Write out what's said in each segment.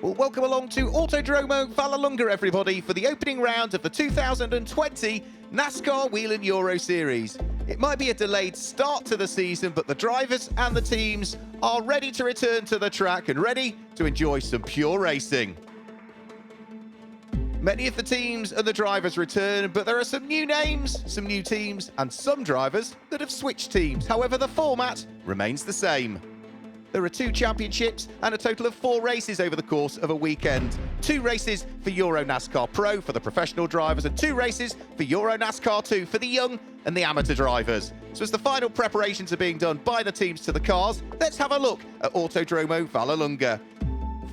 Well, welcome along to Autodromo di Vallelunga, everybody, for the opening round of the 2020 NASCAR Wheel and Euro Series. It might be a delayed start to the season, but the drivers and the teams are ready to return to the track and ready to enjoy some pure racing. Many of the teams and the drivers return, but there are some new names, some new teams, and some drivers that have switched teams. However, the format remains the same. There are 2 championships and a total of 4 races over the course of a weekend. 2 races for EuroNASCAR Pro for the professional drivers and 2 races for EuroNASCAR 2 for the young and the amateur drivers. So as the final preparations are being done by the teams to the cars, let's have a look at Autodromo Vallelunga.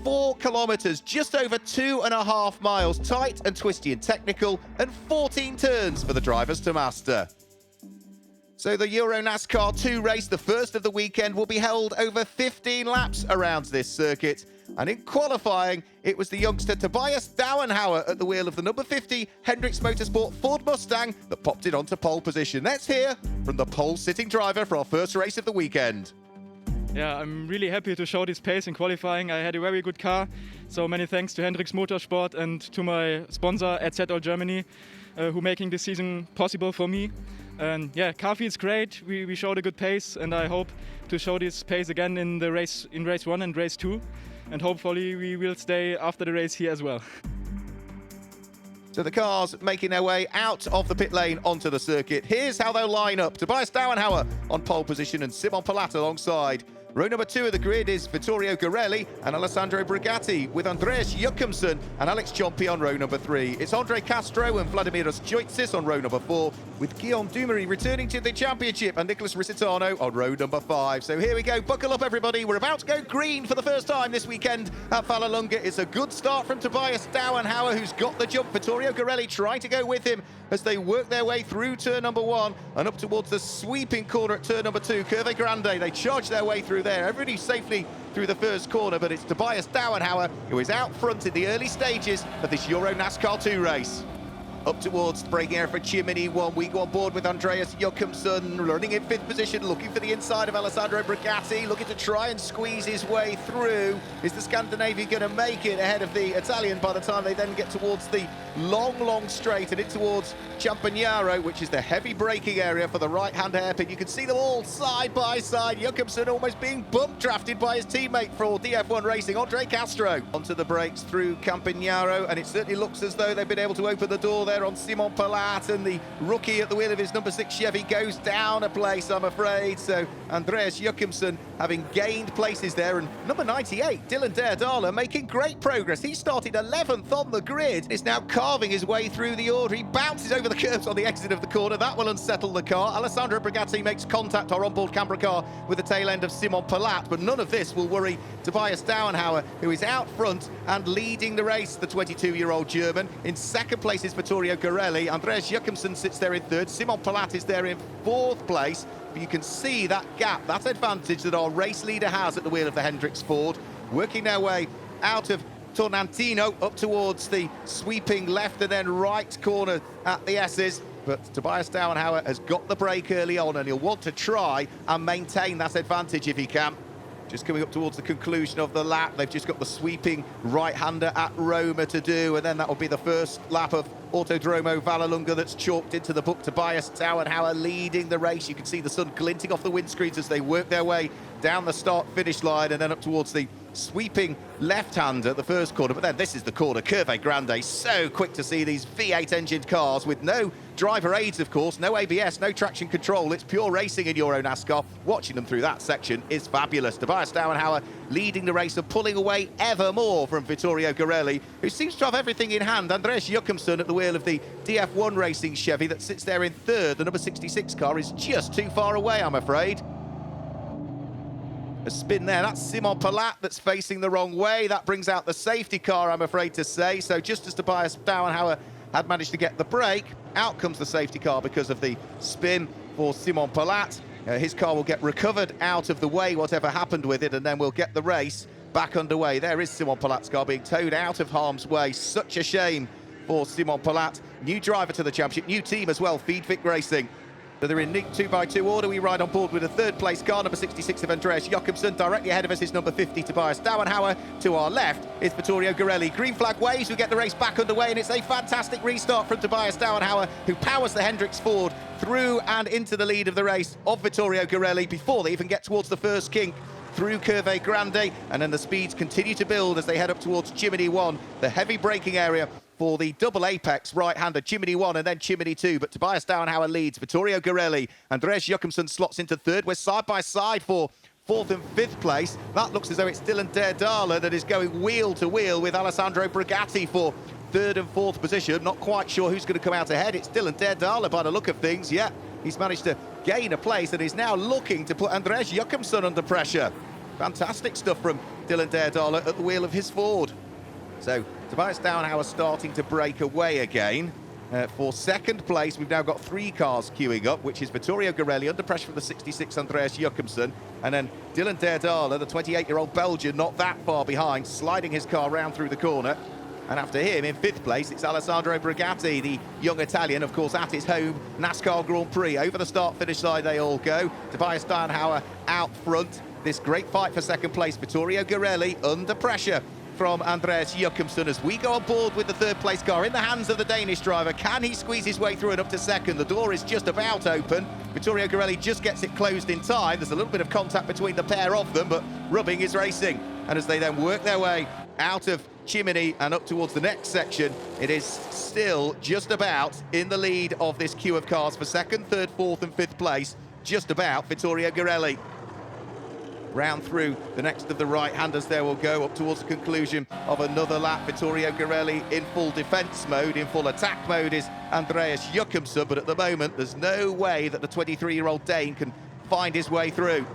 4 kilometres, just over 2.5 miles, tight and twisty and technical, and 14 turns for the drivers to master. So the EuroNASCAR 2 race, the first of the weekend, will be held over 15 laps around this circuit. And in qualifying, it was the youngster Tobias Dauenhauer at the wheel of the number 50 Hendricks Motorsport Ford Mustang that popped it onto pole position. Let's hear from the pole-sitting driver for our first race of the weekend. Yeah, I'm really happy to show this pace in qualifying. I had a very good car, so many thanks to Hendricks Motorsport and to my sponsor at ZL Germany, who making this season possible for me. And yeah, car feels great. We showed a good pace, and I hope to show this pace again in race 1 and race 2, and hopefully we will stay after the race here as well. So the cars making their way out of the pit lane onto the circuit. Here's how they'll line up. Tobias Dauenhauer on pole position and Simon Palat alongside. Row number 2 of the grid is Vittorio Garelli and Alessandro Brigatti, with Andreas Jochumsen and Alex Ciompi on row number 3. It's Andre Castro and Vladimiros Joitsis on row number 4, with Guillaume Dumery returning to the championship and Nicholas Risitano on row number 5. So here we go, buckle up everybody, we're about to go green for the first time this weekend at Vallelunga. It's a good start from Tobias Dauenhauer, who's got the jump. Vittorio Garelli trying to go with him as they work their way through turn number 1 and up towards the sweeping corner at turn number 2, Curve Grande. They charge their way through there. Everybody safely through the first corner, but it's Tobias Dauenhauer who is out front in the early stages of this EuroNASCAR 2 race. Up towards the braking area for Chimney 1. We go on board with Andreas Jochumsen, running in 5th position, looking for the inside of Alessandro Brigatti, looking to try and squeeze his way through. Is the Scandinavian going to make it ahead of the Italian by the time they then get towards the long straight and in towards Campagnaro, which is the heavy braking area for the right-hand hairpin? You can see them all side by side. Jochumsen almost being bump drafted by his teammate for DF1 Racing, Andre Castro. Onto the brakes through Campagnaro, and it certainly looks as though they've been able to open the door there on Simon Palat, and the rookie at the wheel of his number 6 Chevy goes down a place, I'm afraid. So Andreas Jochumsen having gained places there, and number 98 Dylan Derdala making great progress. He started 11th on the grid, is now carving his way through the order. He bounces over the curbs on the exit of the corner. That will unsettle the car. Alessandro Brigatti makes contact, our onboard camera car, with the tail end of Simon Palat, but none of this will worry Tobias Dauenhauer, who is out front and leading the race. The 22-year-old German. In 2nd place is Vittorio Garelli. Andreas Jochumsen sits there in 3rd. Simon Palat is there in 4th place. But you can see that gap, that advantage that our race leader has at the wheel of the Hendricks Ford, working their way out of Tornantino up towards the sweeping left and then right corner at the S's. But Tobias Dauenhauer has got the break early on, and he'll want to try and maintain that advantage if he can. Just coming up towards the conclusion of the lap, they've just got the sweeping right-hander at Roma to do, and then that will be the first lap of Autodromo Vallelunga that's chalked into the book. Tobias Dauenhauer leading the race. You can see the sun glinting off the windscreens as they work their way down the start-finish line and then up towards the sweeping left-hand at the first corner. But then this is the corner, Curve Grande. So quick to see these V8 engined cars with no driver aids, of course, no ABS, no traction control. It's pure racing in EuroNASCAR. Watching them through that section is fabulous. Tobias Dauenhauer leading the race and pulling away ever more from Vittorio Garelli, who seems to have everything in hand. Andreas Jochumsen at the wheel of the DF1 Racing Chevy that sits there in 3rd. The number 66 car is just too far away, I'm afraid. A spin there, that's Simon Palat that's facing the wrong way. That brings out the safety car, I'm afraid to say. So just as Tobias Dauenhauer had managed to get the break, out comes the safety car because of the spin for Simon Palat. His car will get recovered out of the way, whatever happened with it, and then we'll get the race back underway. There is Simon Palat's car being towed out of harm's way. Such a shame for Simon Palat. New driver to the championship, new team as well, Feedfit Racing. So they're in neat 2x2 order. We ride on board with a third-place car, number 66 of Andreas Jochumsen. Directly ahead of us is number 50, Tobias Dauenhauer. To our left is Vittorio Garelli. Green flag waves, we get the race back underway, and it's a fantastic restart from Tobias Dauenhauer, who powers the Hendricks Ford through and into the lead of the race of Vittorio Garelli before they even get towards the first kink through Curve Grande, and then the speeds continue to build as they head up towards Chimney 1, the heavy braking area for the double apex right-hander Chimney 1 and then Chimney 2, but Tobias Dauenhauer leads. Vittorio Garelli, Andreas Jochumsen slots into third. We're side by side for fourth and fifth place. That looks as though it's Dylan Derdala that is going wheel to wheel with Alessandro Brigatti for third and fourth position. Not quite sure who's going to come out ahead. It's Dylan Derdala by the look of things. Yeah, he's managed to gain a place and is now looking to put Andreas Jochumsen under pressure. Fantastic stuff from Dylan Derdala at the wheel of his Ford. So Tobias Dauenhauer starting to break away again. For second place, we've now got three cars queuing up, which is Vittorio Garelli under pressure from the 66 Andreas Jochumsen, and then Dylan Derdala, the 28-year-old Belgian, not that far behind, sliding his car round through the corner. And after him, in fifth place, it's Alessandro Brigatti, the young Italian, of course, at his home NASCAR Grand Prix. Over the start-finish line they all go. Tobias Dauenhauer out front. This great fight for second place. Vittorio Garelli under pressure from Andreas Jochumsen as we go on board with the third place car in the hands of the Danish driver. Can he squeeze his way through and up to second? The door is just about open. Vittorio Garelli just gets it closed in time. There's a little bit of contact between the pair of them, but rubbing is racing. And as they then work their way out of Chimney and up towards the next section, it is still just about in the lead of this queue of cars for second, third, fourth and fifth place. Just about Vittorio Garelli. Round through the next of the right-handers there will go up towards the conclusion of another lap. Vittorio Garelli in full defence mode, in full attack mode is Andreas Jochumsen, but at the moment there's no way that the 23-year-old Dane can find his way through.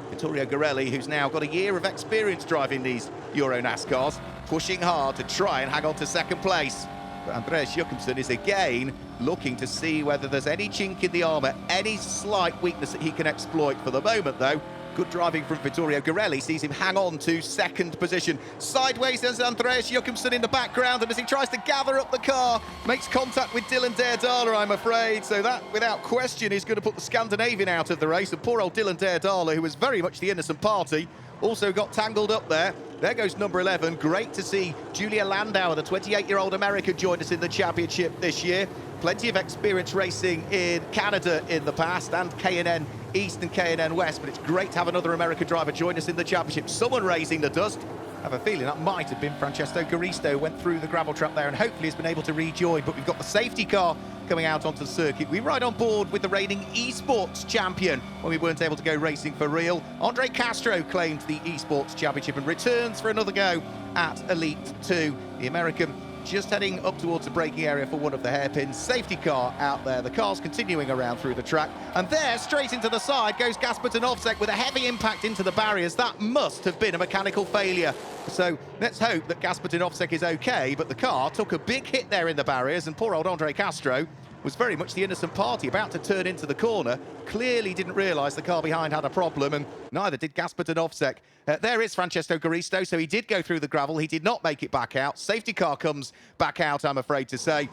Vittorio Garelli, who's now got a year of experience driving these EuroNASCARs, pushing hard to try and hang on to second place. But Andreas Jochumsen is again looking to see whether there's any chink in the armour, any slight weakness that he can exploit. For the moment, though, good driving from Vittorio Garelli sees him hang on to second position. Sideways there's Andreas Jochumsen in the background, and as he tries to gather up the car, makes contact with Dylan Derdala, I'm afraid. So that, without question, is going to put the Scandinavian out of the race. And poor old Dylan Derdala, who was very much the innocent party, also got tangled up there. There goes number 11. Great to see Julia Landauer, the 28-year-old American, join us in the championship this year. Plenty of experience racing in Canada in the past, and K&N East and K&N West, but it's great to have another American driver join us in the championship. Someone raising the dust. I have a feeling that might have been Francesco Garisto, went through the gravel trap there and hopefully has been able to rejoin. But we've got the safety car coming out onto the circuit. We ride on board with the reigning esports champion when we weren't able to go racing for real. Andre Castro claimed the esports championship and returns for another go at Elite 2. The American just heading up towards the braking area for one of the hairpins. Safety car out there. The car's continuing around through the track. And there, straight into the side, goes Gaspar Novsek with a heavy impact into the barriers. That must have been a mechanical failure. So let's hope that Gaspar Novsek is okay, but the car took a big hit there in the barriers, and poor old Andre Castro was very much the innocent party, about to turn into the corner. Clearly didn't realise the car behind had a problem, and neither did Gaspar Novsek. There is Francesco Garisto, so he did go through the gravel. He did not make it back out. Safety car comes back out, I'm afraid to say.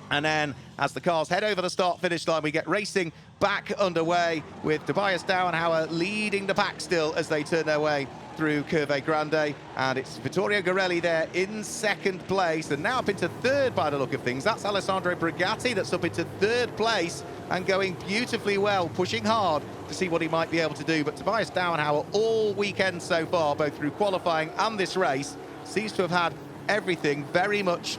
And then, as the cars head over the start-finish line, we get racing back underway with Tobias Dauenhauer leading the pack still as they turn their way through Curve Grande. And it's Vittorio Garelli there in second place, and now up into third by the look of things. That's Alessandro Brigatti that's up into third place and going beautifully well, pushing hard to see what he might be able to do. But Tobias Dauenhauer all weekend so far, both through qualifying and this race, seems to have had everything very much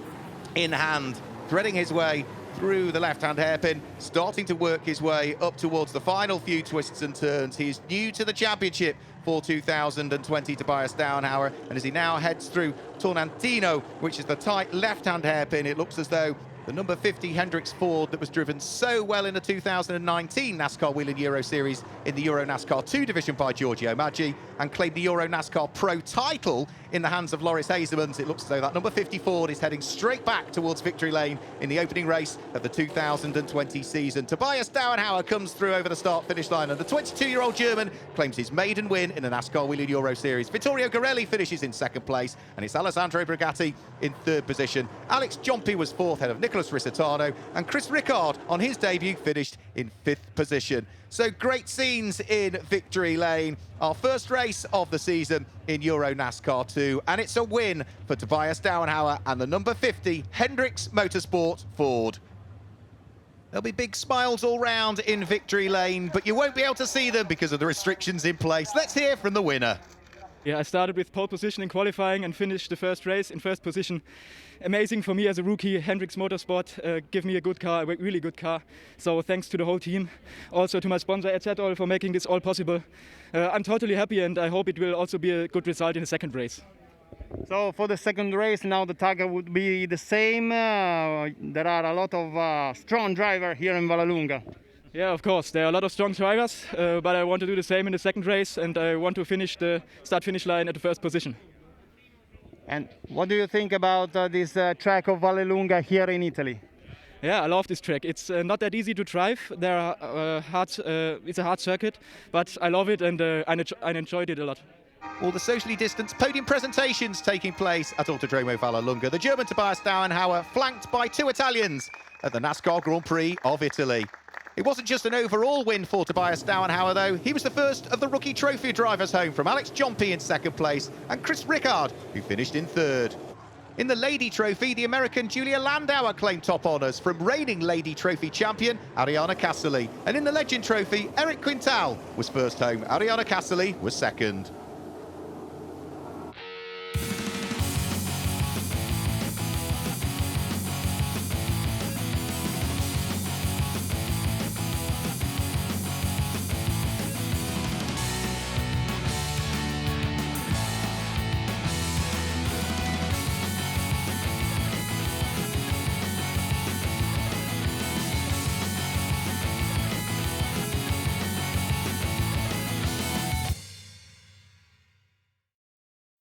in hand, threading his way through the left-hand hairpin, starting to work his way up towards the final few twists and turns. He's new to the championship for 2020, Tobias Dauenhauer, and as he now heads through Tornantino, which is the tight left-hand hairpin, it looks as though the number 50 Hendricks Ford that was driven so well in the 2019 NASCAR Wheel and Euro Series in the EuroNASCAR 2 division by Giorgio Maggi and claimed the EuroNASCAR Pro title in the hands of Loris Hazemans. It looks as though that number 50 Ford is heading straight back towards victory lane in the opening race of the 2020 season. Tobias Dauenhauer comes through over the start-finish line, and the 22-year-old German claims his maiden win in the NASCAR Wheel and Euro Series. Vittorio Garelli finishes in second place, and it's Alessandro Brigatti in third position. Alex Giompi was fourth, ahead of Nicola Nicholas Risitano, and Chris Rickard on his debut finished in 5th position. So great scenes in Victory Lane, our first race of the season in EuroNASCAR 2, and it's a win for Tobias Dauenhauer and the number 50 Hendricks Motorsport Ford. There'll be big smiles all round in Victory Lane, but you won't be able to see them because of the restrictions in place. Let's hear from the winner. Yeah, I started with pole position in qualifying and finished the first race in 1st position. Amazing for me as a rookie. Hendricks Motorsport give me a good car, a really good car. So thanks to the whole team, also to my sponsor EuroNASCAR for making this all possible. I'm totally happy, and I hope it will also be a good result in the second race. So for the second race, now the target would be the same. There are a lot of strong drivers here in Vallelunga. Yeah, of course. There are a lot of strong drivers, but I want to do the same in the second race, and I want to finish the start-finish line at the 1st position. And what do you think about this track of Vallelunga here in Italy? Yeah, I love this track. It's not that easy to drive. It's a hard circuit, but I love it, and I enjoyed it a lot. All the socially distanced podium presentations taking place at Autodromo Vallelunga. The German Tobias Dauenhauer flanked by 2 Italians at the NASCAR Grand Prix of Italy. It wasn't just an overall win for Tobias Dauenhauer, though. He was the first of the rookie trophy drivers home, from Alex Jompy in 2nd place and Chris Rickard, who finished in 3rd. In the Lady Trophy, the American Julia Landauer claimed top honours from reigning Lady Trophy champion Ariana Cassoli. And in the Legend Trophy, Eric Quintal was first home. Ariana Cassoli was 2nd.